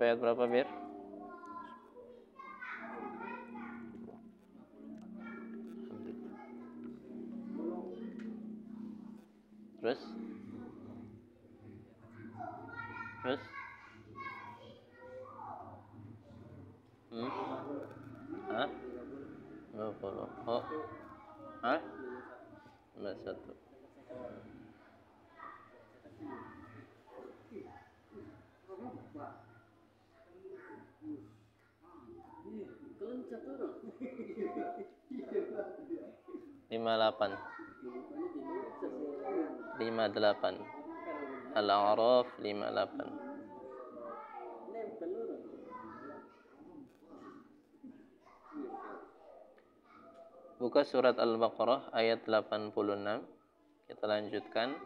Sampai ayat berapa, Bir? Terus? Terus? Hah? 20. Oh. Hah? 51. Lima delapan. 58. Al-A'raf 58. Buka surat Al-Baqarah ayat 86. Kita lanjutkan.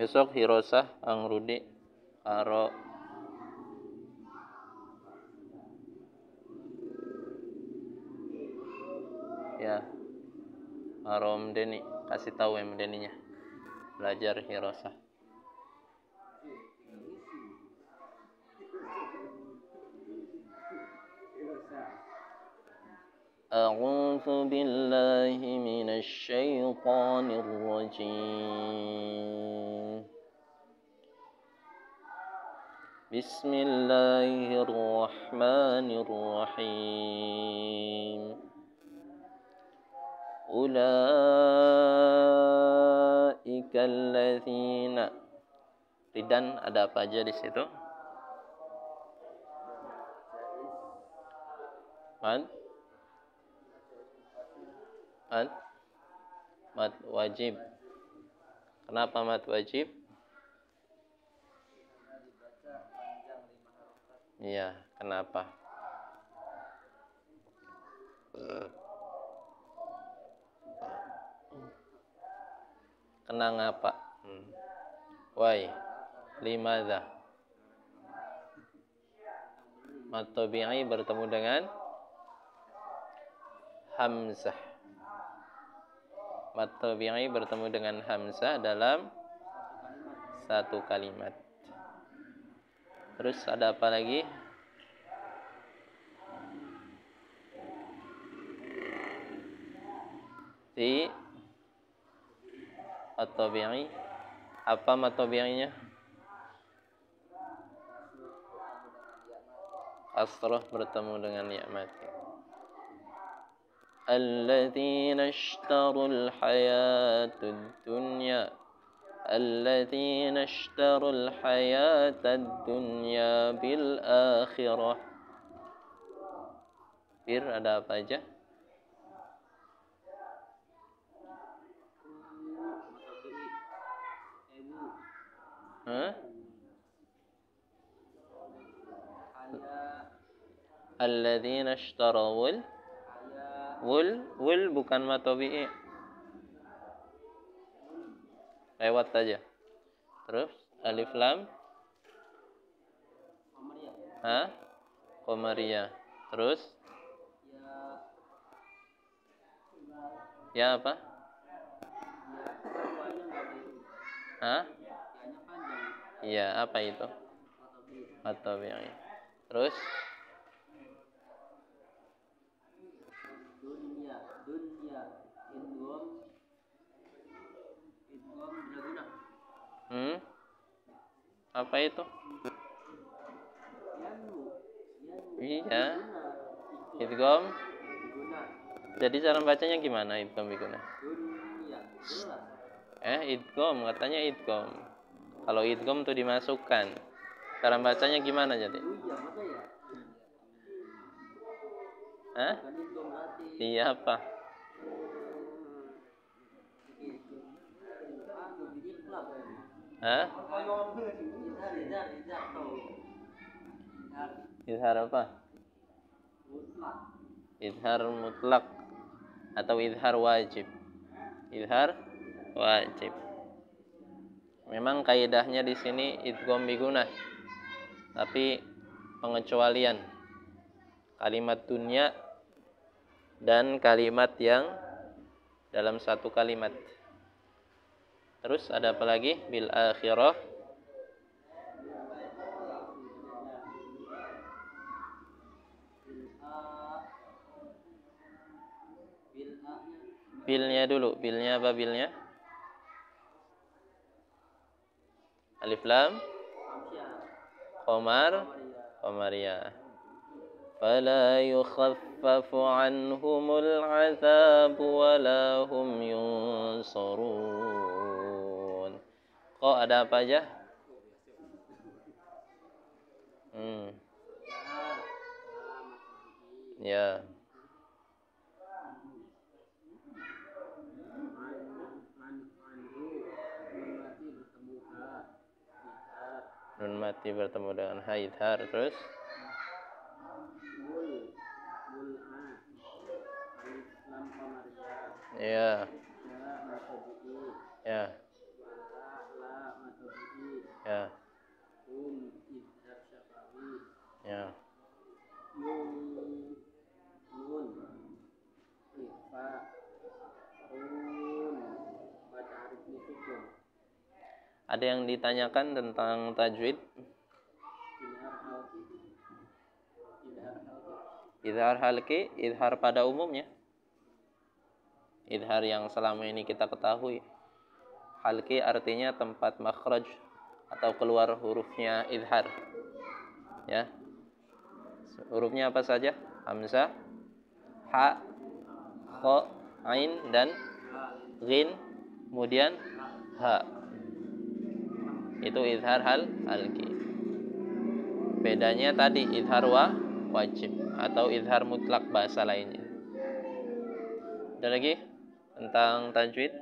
Besok Hirosah Angrudi karo ya karo Mdeni, kasih tahu Mdeninya belajar Hirosah. A'udzu billahi minasy syaithanir rajim. Bismillahirrahmanirrahim. Ulaika alladzina. Ridan ada apa aja di situ? Mad wajib. Kenapa mad wajib? Iya, kenapa? Kenang apa? Why? Limadha? Mad tabi'i bertemu dengan hamzah. Mad tabi'i bertemu dengan hamzah dalam satu kalimat. Terus ada apa lagi? Di mad tabi'i. Apa mad tabi'inya? Kasrah bertemu dengan ya mati. Alladzina ishtarul hayatud dunya. Alladzina ishtarul hayatad dunya bil akhirah. Bir ada apa aja? Alladzina ishtarawul wul bukan matobi'i. Lewat aja. Terus alif lam Qamariyah. Terus ya apa? Iya, apa itu? Matobi'i. Terus dunya idgham draguna. Apa itu? Iya. Idgham. Jadi cara bacanya gimana idgham biguna? Idgham, katanya idgham. Kalau idgham tuh dimasukkan. Cara bacanya gimana jadi? Iya apa? Izhar apa? Izhar mutlak atau izhar wajib? Izhar wajib. Memang kaidahnya di sini idgham bigunah, tapi pengecualian kalimat dunya dan kalimat yang dalam satu kalimat. Terus ada apa lagi? Bil akhirah. Bilnya dulu. Bilnya apa bilnya? Alif lam qamar qamariyah. Fala yukhaffafu anhumul azab wala hum yunsarun. Kok ada apa aja? Ya. Nun mati bertemu dengan haidhar. Terus ya. Ya. Ya. Ya. Ada yang ditanyakan tentang tajwid? Idhar halqi, idhar pada umumnya. Idhar yang selama ini kita ketahui. Halqi artinya tempat makhraj atau keluar hurufnya idhar. Ya. Hurufnya apa saja? Hamzah, ha, kha, ain dan ghin, kemudian ha. Itu idhar halqi. Bedanya tadi idhar wajib atau idhar mutlak bahasa lainnya. Ada lagi tentang tajwid?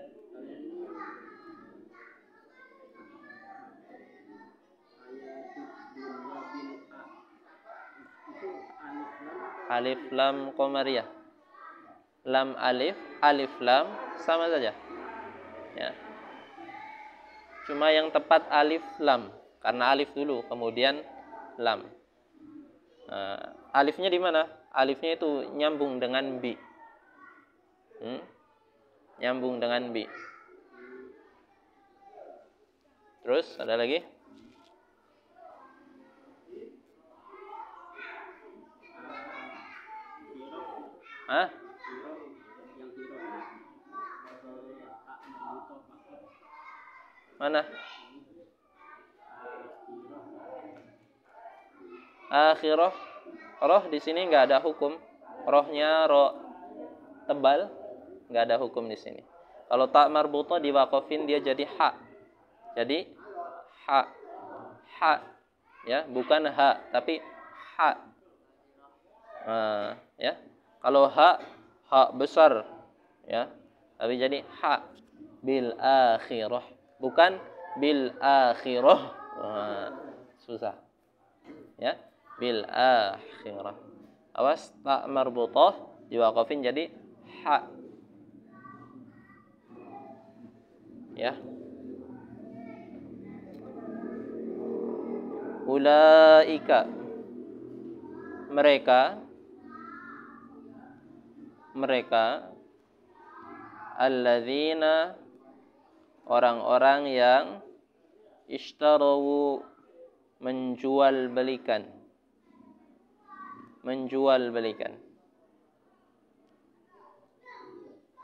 Alif lam qamariyah. Lam alif, alif lam sama saja. Ya. Cuma yang tepat alif lam, karena alif dulu kemudian lam. Alifnya di mana? Alifnya itu nyambung dengan bi. Nyambung dengan bi. Terus ada lagi? Hah? Mana? Akhirah. Roh di sini nggak ada hukum. Rohnya roh tebal, nggak ada hukum di sini. Kalau tak marbutah diwaqafin dia jadi ha. Jadi ha. Ha. Ya, bukan ha, tapi ha. Ya. Kalau ha besar, ya. Tapi jadi ha bil akhirah, bukan bil akhirah. Susah. Ya, bil akhirah. Awas, tak marbutah diwaqafin jadi ha. Ya. Ulaika, mereka alladzina, orang-orang yang ishtarawu, menjual belikan.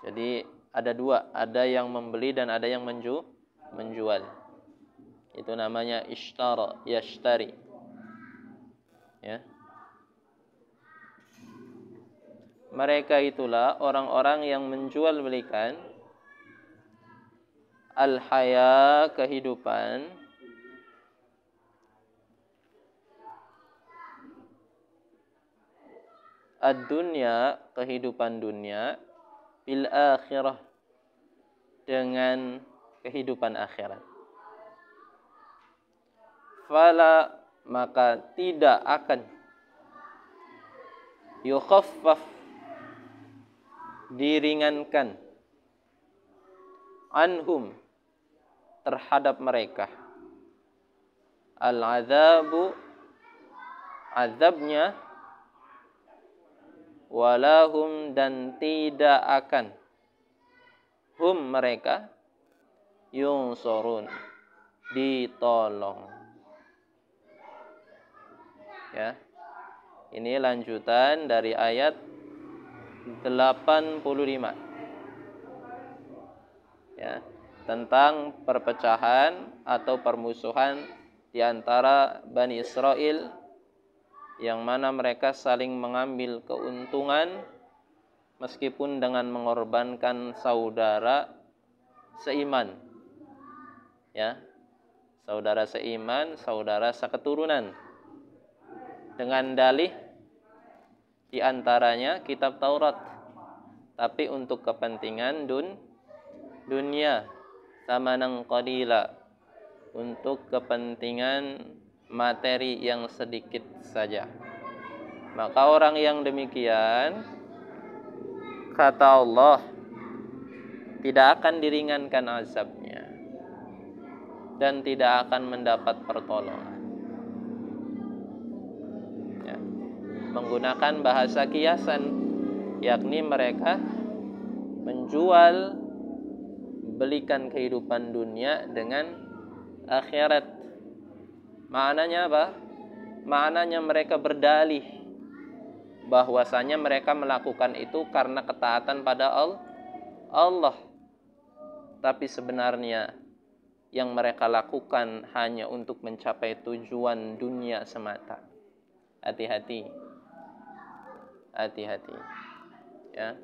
Jadi ada dua, ada yang membeli dan ada yang menjual. Itu namanya ishtara, yashtari. Ya. Mereka itulah orang-orang yang menjual belikan al-haya, kehidupan, ad-dunya, kehidupan dunia, bil akhirah, dengan kehidupan akhirat. Fala, maka tidak akan yukhaffaf, diringankan, anhum, terhadap mereka. Al-adzabu, azabnya, walahum, dan tidak akan, hum, mereka, yunsurun, ditolong. Ya. Ini lanjutan dari ayat 85. Ya, tentang perpecahan atau permusuhan di antara Bani Israel, yang mana mereka saling mengambil keuntungan meskipun dengan mengorbankan saudara seiman. Ya, saudara seiman, saudara seketurunan, dengan dalih di antaranya kitab Taurat, tapi untuk kepentingan dunia, samanan qalila, untuk kepentingan materi yang sedikit saja. Maka orang yang demikian, kata Allah, tidak akan diringankan azabnya dan tidak akan mendapat pertolongan. Ya. Menggunakan bahasa kiasan, yakni mereka menjual belikan kehidupan dunia dengan akhirat. Maknanya apa? Maknanya mereka berdalih bahwasanya mereka melakukan itu karena ketaatan pada Allah. Tapi sebenarnya yang mereka lakukan hanya untuk mencapai tujuan dunia semata. Hati-hati. Hati-hati. Ya.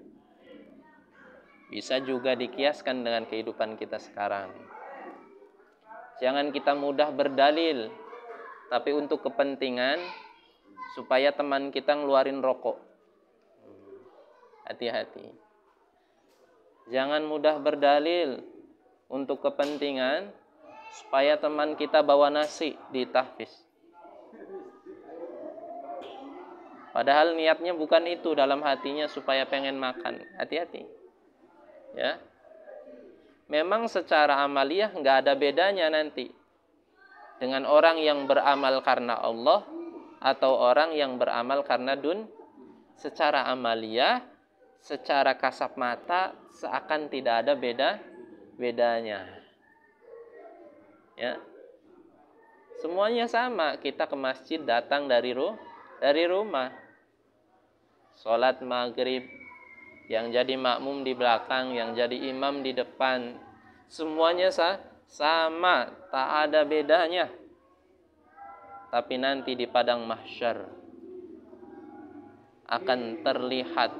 Bisa juga dikiaskan dengan kehidupan kita sekarang. Jangan kita mudah berdalil, tapi untuk kepentingan supaya teman kita ngeluarin rokok. Hati-hati. Jangan mudah berdalil untuk kepentingan supaya teman kita bawa nasi di tahfiz. Padahal niatnya bukan itu, dalam hatinya supaya pengen makan. Hati-hati. Ya. Memang secara amaliyah nggak ada bedanya nanti dengan orang yang beramal karena Allah atau orang yang beramal karena secara amaliyah, secara kasat mata seakan tidak ada bedanya. Ya. Semuanya sama, kita ke masjid datang dari rumah. Salat maghrib, yang jadi makmum di belakang, yang jadi imam di depan, semuanya sama, tak ada bedanya. Tapi nanti di padang mahsyar akan terlihat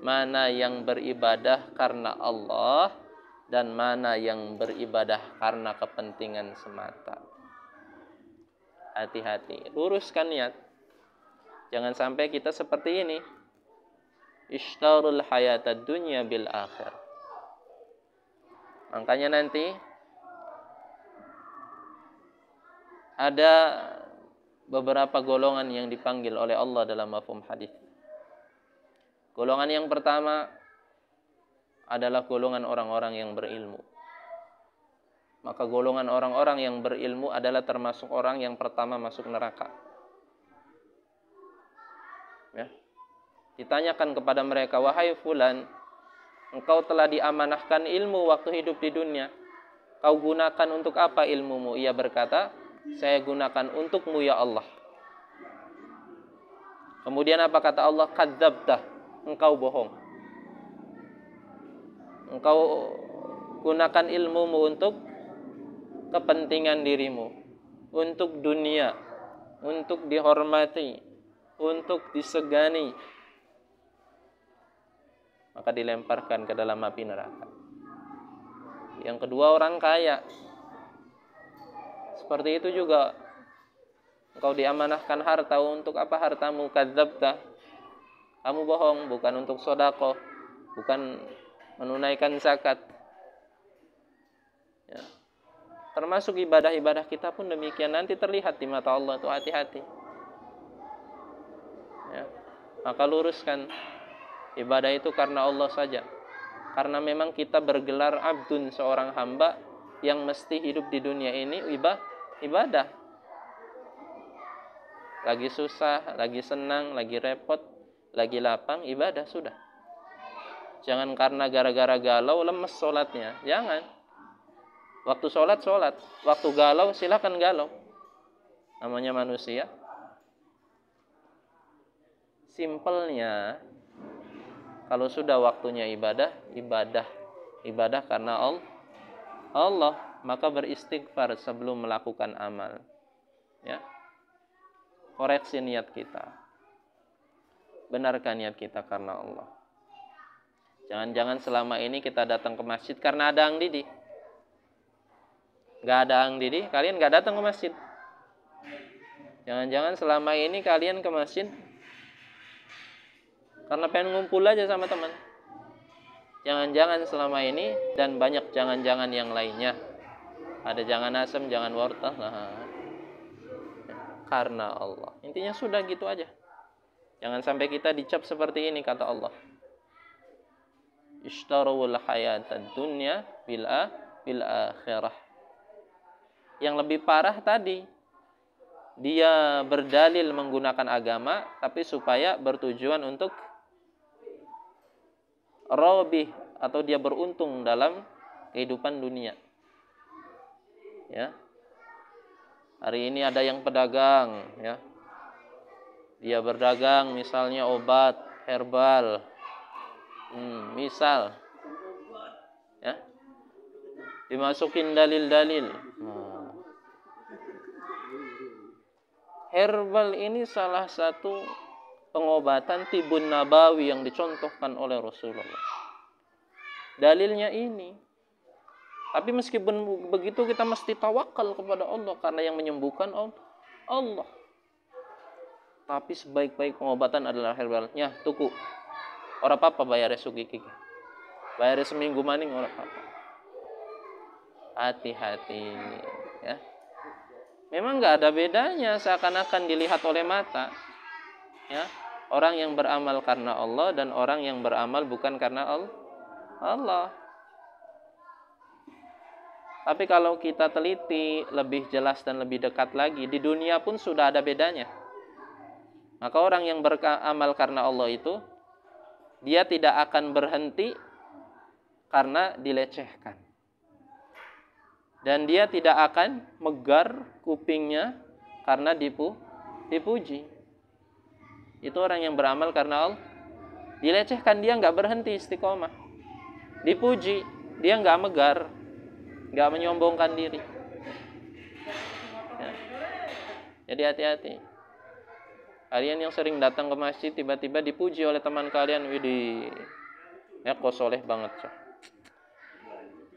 mana yang beribadah karena Allah dan mana yang beribadah karena kepentingan semata. Hati-hati, luruskan niat. Jangan sampai kita seperti ini. Ishtarul hayatad dunya bil akhir. Makanya nanti ada beberapa golongan yang dipanggil oleh Allah dalam mafhum hadis. Golongan yang pertama adalah golongan orang-orang yang berilmu. Maka golongan orang-orang yang berilmu adalah termasuk orang yang pertama masuk neraka. Ya. Ditanyakan kepada mereka, wahai fulan, engkau telah diamanahkan ilmu waktu hidup di dunia. Kau gunakan untuk apa ilmumu? Ia berkata, saya gunakan untukmu ya Allah. Kemudian apa kata Allah? Kadzabtah, engkau bohong. Engkau gunakan ilmumu untuk kepentingan dirimu, untuk dunia, untuk dihormati, untuk disegani. Maka dilemparkan ke dalam api neraka. Yang kedua, orang kaya. Seperti itu juga. Engkau diamanahkan harta, untuk apa hartamu? Kadzabta. Kamu bohong, bukan untuk sedekah, bukan menunaikan zakat. Ya. Termasuk ibadah-ibadah kita pun demikian, nanti terlihat di mata Allah, itu hati-hati. Ya. Maka luruskan. Ibadah itu karena Allah saja. Karena memang kita bergelar abdun, seorang hamba yang mesti hidup di dunia ini ibadah. Lagi susah, lagi senang, lagi repot, lagi lapang, ibadah sudah. Jangan karena gara-gara galau lemes sholatnya. Jangan. Waktu sholat, waktu galau silakan galau. Namanya manusia. Simpelnya, kalau sudah waktunya ibadah karena Allah, maka beristighfar sebelum melakukan amal. Ya. Koreksi niat kita. Benarkan niat kita karena Allah. Jangan-jangan selama ini kita datang ke masjid karena ada Ang Didi. Gak ada Ang Didi, kalian gak datang ke masjid. Jangan-jangan selama ini kalian ke masjid karena pengen ngumpul aja sama teman. Jangan-jangan selama ini, dan banyak jangan-jangan yang lainnya. Ada jangan asem, jangan wortel. Karena Allah. Intinya sudah gitu aja. Jangan sampai kita dicap seperti ini, kata Allah. Ishtarawul hayatad dunya bil akhirah. Yang lebih parah tadi, dia berdalil menggunakan agama, tapi supaya bertujuan untuk robih, atau dia beruntung dalam kehidupan dunia. Ya. Hari ini ada yang pedagang, ya. Dia berdagang misalnya obat herbal. Misal. Ya. Dimasukin dalil-dalil. Herbal ini salah satu pengobatan tibun nabawi yang dicontohkan oleh Rasulullah. Dalilnya ini. Tapi meskipun begitu kita mesti tawakal kepada Allah, karena yang menyembuhkan Allah. Tapi sebaik-baik pengobatan adalah herbalnya. Tuku. Ora apa-apa bayarnya sugiki. Bayarnya seminggu maning ora apa-apa. Hati-hati, ya. Memang nggak ada bedanya, seakan-akan dilihat oleh mata. Ya. Orang yang beramal karena Allah dan orang yang beramal bukan karena Allah. Tapi kalau kita teliti lebih jelas dan lebih dekat lagi, di dunia pun sudah ada bedanya. Maka orang yang beramal karena Allah itu, dia tidak akan berhenti karena dilecehkan. Dan dia tidak akan megar kupingnya karena dipuji. Itu orang yang beramal karena Allah. Dilecehkan, dia nggak berhenti istiqomah. Dipuji, dia nggak megar. Gak menyombongkan diri. Ya. Jadi hati-hati. Kalian yang sering datang ke masjid, tiba-tiba dipuji oleh teman kalian, widih, ya kok soleh banget.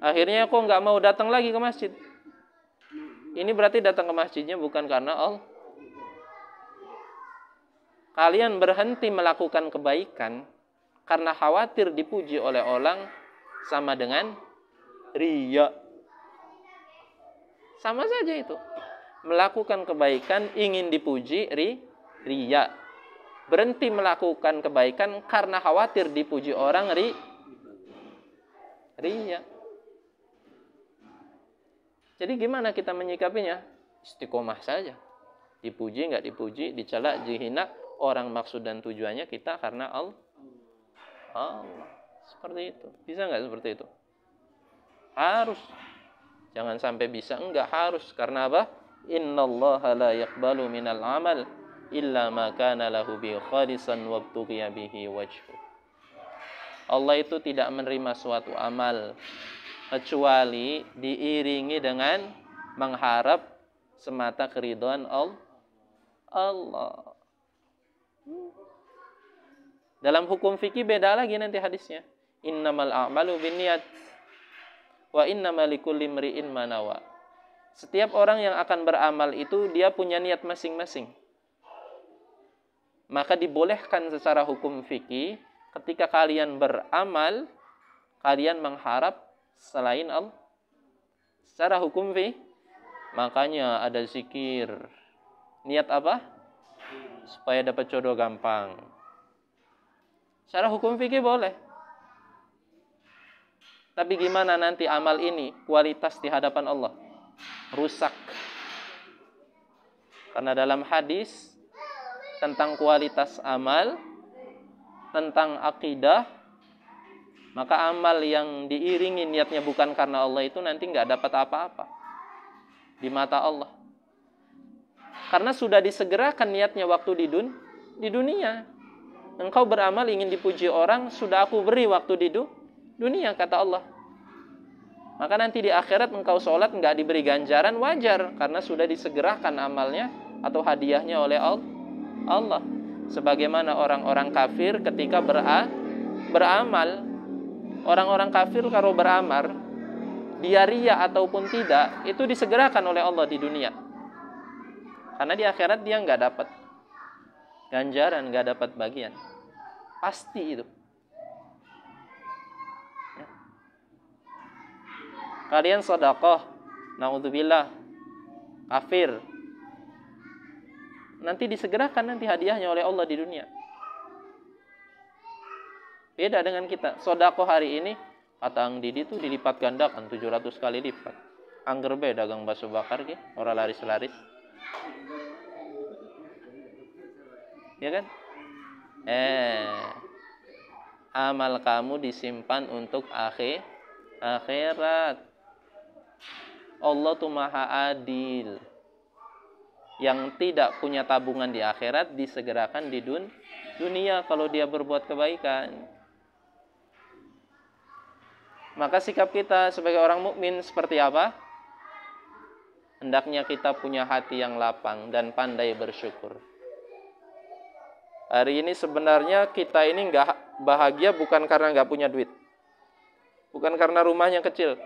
Akhirnya kok gak mau datang lagi ke masjid. Ini berarti datang ke masjidnya bukan karena Allah. Kalian berhenti melakukan kebaikan karena khawatir dipuji oleh orang, sama dengan riya. Sama saja itu. Melakukan kebaikan ingin dipuji, riya. Berhenti melakukan kebaikan karena khawatir dipuji orang, riya. Jadi gimana kita menyikapinya? Istiqomah saja. Dipuji, nggak dipuji, dicela, dihina, orang maksud dan tujuannya kita karena Allah. Seperti itu. Bisa nggak seperti itu? Harus. Jangan sampai bisa, enggak, harus. Karena apa? Innallaha la yaqbalu minal amal illa ma kana lahu bi khalisan wabtughiya bihi wajhu. Allah itu tidak menerima suatu amal kecuali diiringi dengan mengharap semata keridhaan Allah. Dalam hukum fikih beda lagi nanti hadisnya. Innamal a'malu binniyat wa innamal likulli imri'in ma nawa. Setiap orang yang akan beramal itu dia punya niat masing-masing. Maka dibolehkan secara hukum fikih ketika kalian beramal, kalian mengharap selain Allah. Secara hukum fikih, makanya ada zikir. Niat apa? Supaya dapat jodoh gampang. Secara hukum fikih boleh. Tapi gimana nanti amal ini kualitas di hadapan Allah? Rusak. Karena dalam hadis tentang kualitas amal, tentang akidah, maka amal yang diiringi niatnya bukan karena Allah itu nanti nggak dapat apa-apa di mata Allah. Karena sudah disegerakan niatnya waktu di dunia. Engkau beramal ingin dipuji orang, sudah aku beri waktu di dunia, kata Allah. Maka nanti di akhirat engkau sholat nggak diberi ganjaran, wajar, karena sudah disegerakan amalnya atau hadiahnya oleh Allah. Sebagaimana orang-orang kafir ketika beramal. Orang-orang kafir kalau beramal, dia ria ataupun tidak, itu disegerakan oleh Allah di dunia. Karena di akhirat dia nggak dapat ganjaran, nggak dapat bagian. Pasti itu. Ya. Kalian sedekah, naudzubillah, kafir, nanti disegerakan nanti hadiahnya oleh Allah di dunia. Beda dengan kita. Sedekah hari ini, kata Ang Didi itu dilipat gandakan 700 kali lipat. Angger be dagang bakso bakar ke, ora laris-laris. Ya kan? Amal kamu disimpan untuk akhirat. Allah tuh maha adil. Yang tidak punya tabungan di akhirat disegerakan di dunia kalau dia berbuat kebaikan. Maka sikap kita sebagai orang mukmin seperti apa? Hendaknya kita punya hati yang lapang dan pandai bersyukur. Hari ini sebenarnya kita ini nggak bahagia bukan karena nggak punya duit. Bukan karena rumahnya kecil.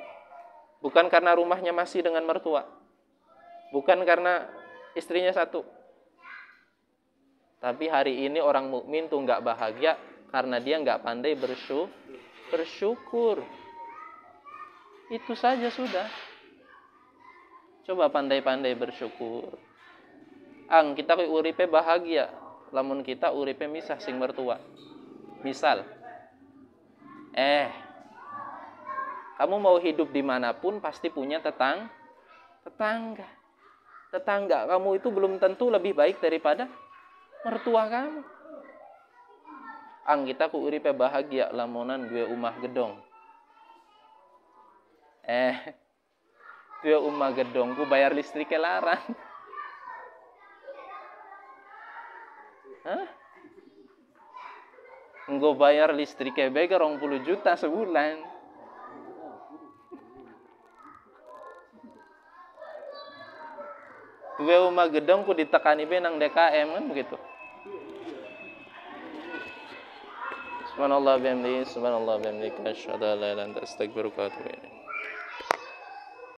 Bukan karena rumahnya masih dengan mertua. Bukan karena istrinya satu. Tapi hari ini orang mukmin tuh nggak bahagia karena dia nggak pandai bersyukur. Itu saja sudah. Coba pandai-pandai bersyukur. Kita uripe bahagia. Lamun kita uripe misah sing mertua. Misal, kamu mau hidup dimanapun pasti punya tetangga. Tetangga kamu itu belum tentu lebih baik daripada mertua kamu. Kita uripe bahagia lamunan dua umah gedong. Dua umah gedong ku bayar listriknya larang. Engko bayar listriknya bae 20 juta sebulan. Dua rumah gedong ku ditekani be nang DKM kan begitu. Subhanallah bihamdihi, asyhadu an la ilaha illa anta, astaghfiruka wa atubu ilaik.